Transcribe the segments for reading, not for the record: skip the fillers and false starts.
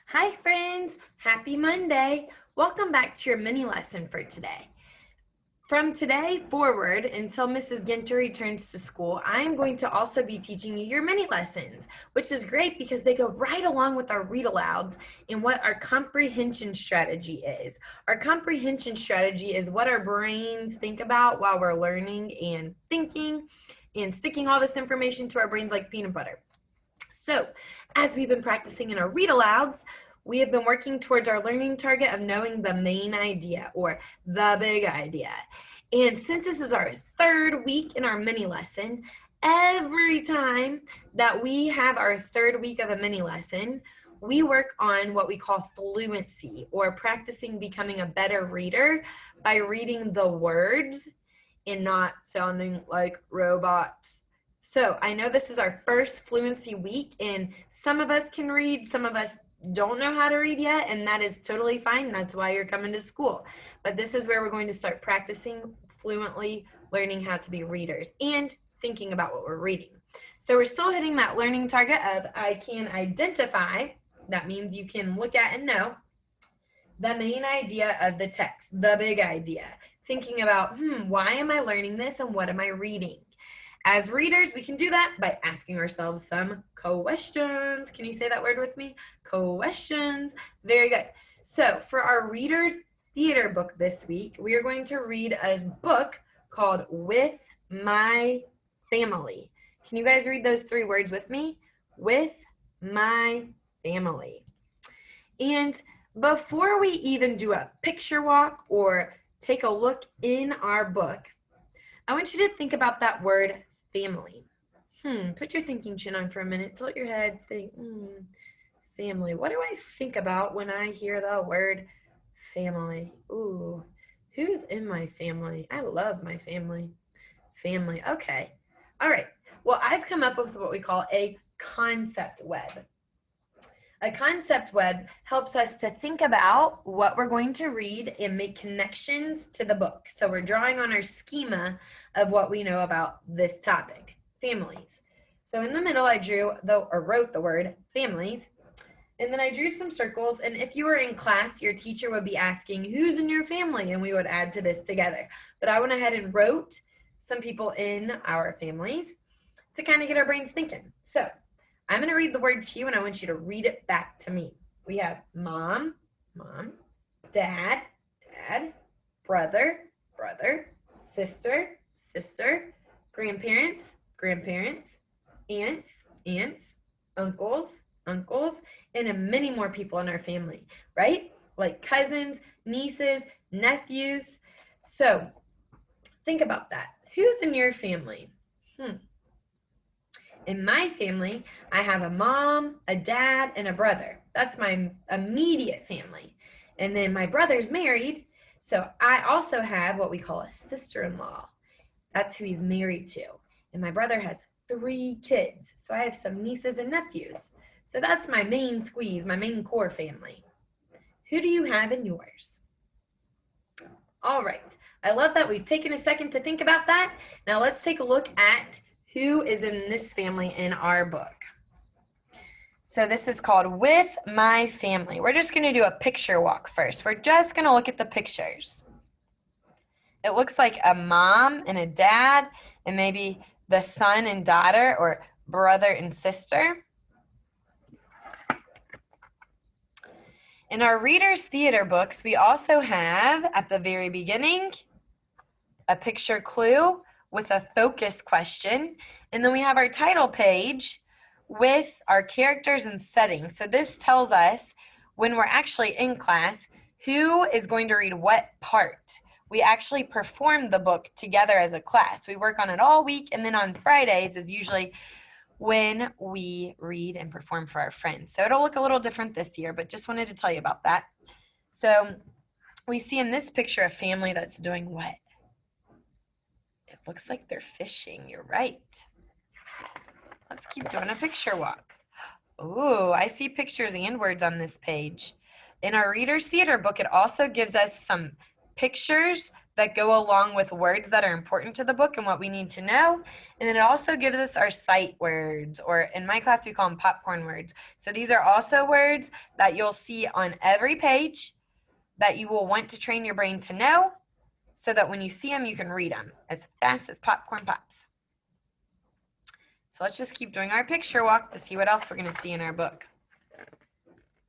Hi friends, happy Monday. Welcome back to your mini lesson for today. From today forward until Mrs. Ginter returns to school, I am going to also be teaching you your mini lessons, which is great because they go right along with our read alouds and what our comprehension strategy is. Our comprehension strategy is what our brains think about while we're learning and thinking and sticking all this information to our brains like peanut butter. So, as we've been practicing in our read alouds, we have been working towards our learning target of knowing the main idea or the big idea. And since this is our third week in our mini lesson, every time that we have our third week of a mini lesson, we work on what we call fluency or practicing becoming a better reader by reading the words and not sounding like robots. So I know this is our first fluency week, and some of us can read, some of us don't know how to read yet, and that is totally fine. That's why you're coming to school. But this is where we're going to start practicing fluently, learning how to be readers, and thinking about what we're reading. So we're still hitting that learning target of I can identify. That means you can look at and know the main idea of the text, the big idea. Thinking about, why am I learning this and what am I reading? As readers, we can do that by asking ourselves some questions. Can you say that word with me? Questions. Very good. So for our readers theater book this week, we are going to read a book called With My Family. Can you guys read those three words with me? With my family. And before we even do a picture walk or take a look in our book, I want you to think about that word family. Put your thinking chin on for a minute. Tilt your head. Think, family. What do I think about when I hear the word family? Ooh, who's in my family? I love my family. Family. Okay. All right. Well, I've come up with what we call a concept web. A concept web helps us to think about what we're going to read and make connections to the book. So we're drawing on our schema of what we know about this topic, families. So in the middle, I wrote the word families, and then I drew some circles. And if you were in class, your teacher would be asking, who's in your family? And we would add to this together. But I went ahead and wrote some people in our families to kind of get our brains thinking. So I'm going to read the word to you, and I want you to read it back to me. We have mom, dad, brother, sister, grandparents, aunts, uncles, and many more people in our family, right? Like cousins, nieces, nephews. So think about that. Who's in your family? In my family, I have a mom, a dad, and a brother. That's my immediate family. And then my brother's married, so I also have what we call a sister-in-law. That's who he's married to. And my brother has 3 kids, so I have some nieces and nephews. So that's my main squeeze, my main core family. Who do you have in yours? All right. I love that we've taken a second to think about that. Now let's take a look at who is in this family in our book. So this is called With My Family. We're just going to do a picture walk first. We're just going to look at the pictures. It looks like a mom and a dad and maybe the son and daughter or brother and sister. In our Reader's Theater books, we also have at the very beginning a picture clue with a focus question. And then we have our title page with our characters and settings. So this tells us when we're actually in class, who is going to read what part. We actually perform the book together as a class. We work on it all week, and then on Fridays is usually when we read and perform for our friends. So it'll look a little different this year, but just wanted to tell you about that. So we see in this picture a family that's doing what? It looks like they're fishing. You're right. Let's keep doing a picture walk. Oh, I see pictures and words on this page. In our Reader's Theater book, it also gives us some pictures that go along with words that are important to the book and what we need to know. And then it also gives us our sight words, or in my class we call them popcorn words. So these are also words that you'll see on every page that you will want to train your brain to know, so that when you see them, you can read them as fast as popcorn pops. So let's just keep doing our picture walk to see what else we're going to see in our book.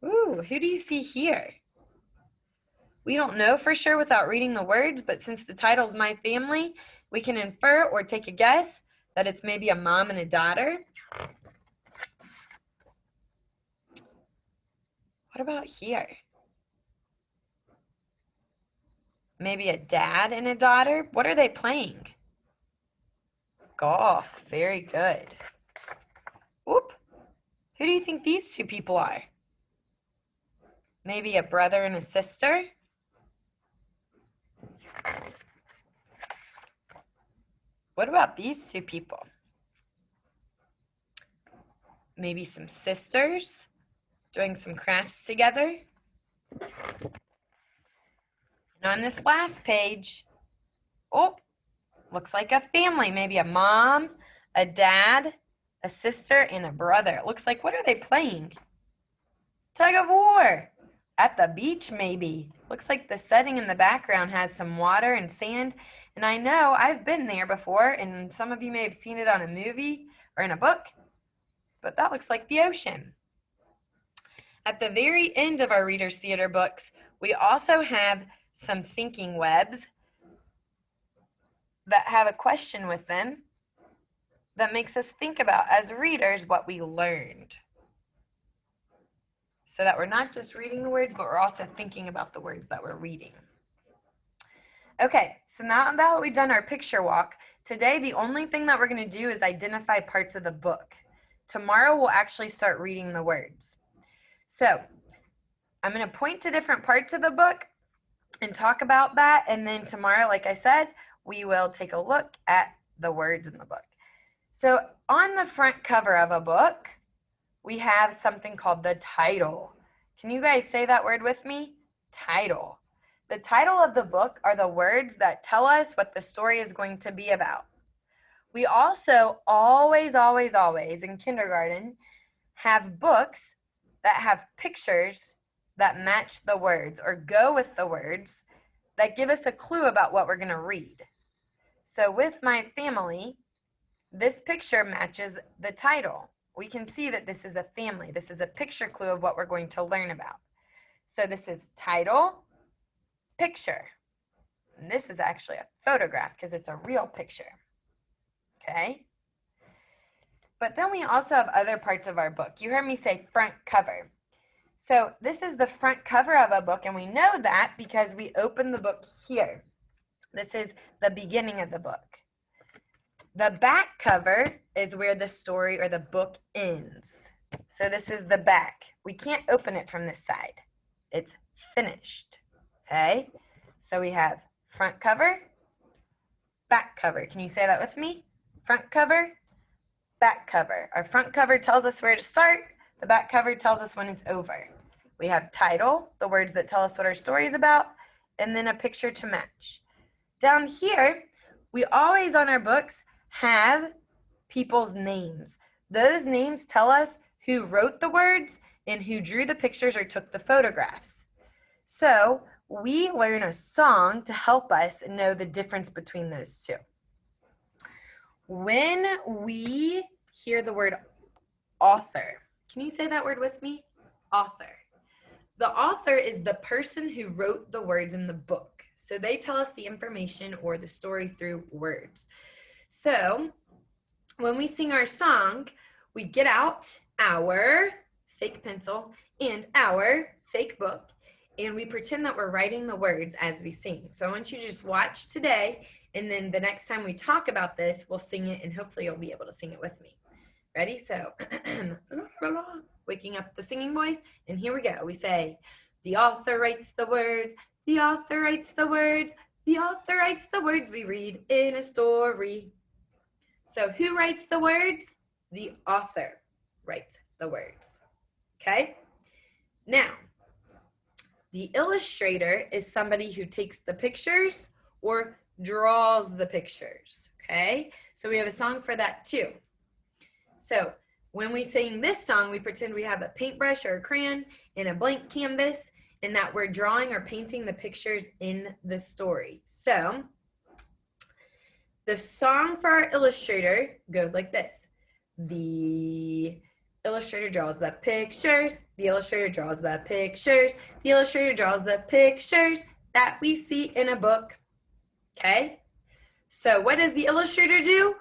Ooh, who do you see here? We don't know for sure without reading the words, but since the title's My Family, we can infer or take a guess that it's maybe a mom and a daughter. What about here? Maybe a dad and a daughter? What are they playing? Golf. Very good. Whoop. Who do you think these two people are? Maybe a brother and a sister? What about these two people? Maybe some sisters doing some crafts together? And on this last page, oh, looks like a family. Maybe a mom, a dad, a sister, and a brother. It looks like, what are they playing? Tug of war. At the beach, maybe. Looks like the setting in the background has some water and sand. And I know I've been there before, and some of you may have seen it on a movie or in a book, but that looks like the ocean. At the very end of our Reader's Theater books, we also have some thinking webs that have a question with them that makes us think about, as readers, what we learned. So that we're not just reading the words, but we're also thinking about the words that we're reading. Okay, so now that we've done our picture walk, today the only thing that we're going to do is identify parts of the book. Tomorrow we'll actually start reading the words. So I'm going to point to different parts of the book and talk about that, and then tomorrow, like I said, we will take a look at the words in the book. So on the front cover of a book, we have something called the title. Can you guys say that word with me? Title. The title of the book are the words that tell us what the story is going to be about. We also always in kindergarten have books that have pictures that match the words or go with the words that give us a clue about what we're going to read. So with My Family, this picture matches the title. We can see that this is a family. This is a picture clue of what we're going to learn about. So this is title, picture. And this is actually a photograph because it's a real picture. Okay? But then we also have other parts of our book. You heard me say front cover. So this is the front cover of a book, and we know that because we open the book here. This is the beginning of the book. The back cover is where the story or the book ends. So this is the back. We can't open it from this side. It's finished. Okay? So we have front cover, back cover. Can you say that with me? Front cover, back cover. Our front cover tells us where to start. The back cover tells us when it's over. We have title, the words that tell us what our story is about, and then a picture to match. Down here, we always on our books have people's names. Those names tell us who wrote the words and who drew the pictures or took the photographs. So we learn a song to help us know the difference between those two. When we hear the word author, can you say that word with me? Author. The author is the person who wrote the words in the book. So they tell us the information or the story through words. So when we sing our song, we get out our fake pencil and our fake book, and we pretend that we're writing the words as we sing. So I want you to just watch today, and then the next time we talk about this, we'll sing it, and hopefully you'll be able to sing it with me. Ready? So, waking up the singing voice, and here we go. We say, the author writes the words, the author writes the words, the author writes the words we read in a story. So who writes the words? The author writes the words. Okay? Now, the illustrator is somebody who takes the pictures or draws the pictures, okay? So we have a song for that too. So when we sing this song, we pretend we have a paintbrush or a crayon and a blank canvas, and that we're drawing or painting the pictures in the story. So the song for our illustrator goes like this. The illustrator draws the pictures. The illustrator draws the pictures. The illustrator draws the pictures that we see in a book. Okay? So what does the illustrator do?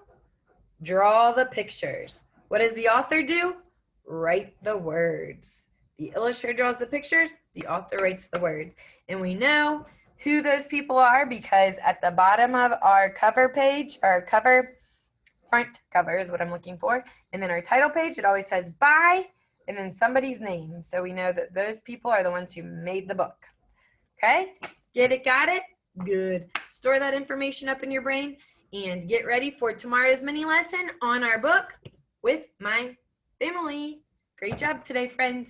Draw the pictures. What does the author do? Write the words. The illustrator draws the pictures. The author writes the words. And we know who those people are because at the bottom of our cover page, our cover, front cover is what I'm looking for, and then our title page, it always says by and then somebody's name. So we know that those people are the ones who made the book. Okay? Get it? Got it? Good. Store that information up in your brain and get ready for tomorrow's mini lesson on our book with my family. Great job today, friends.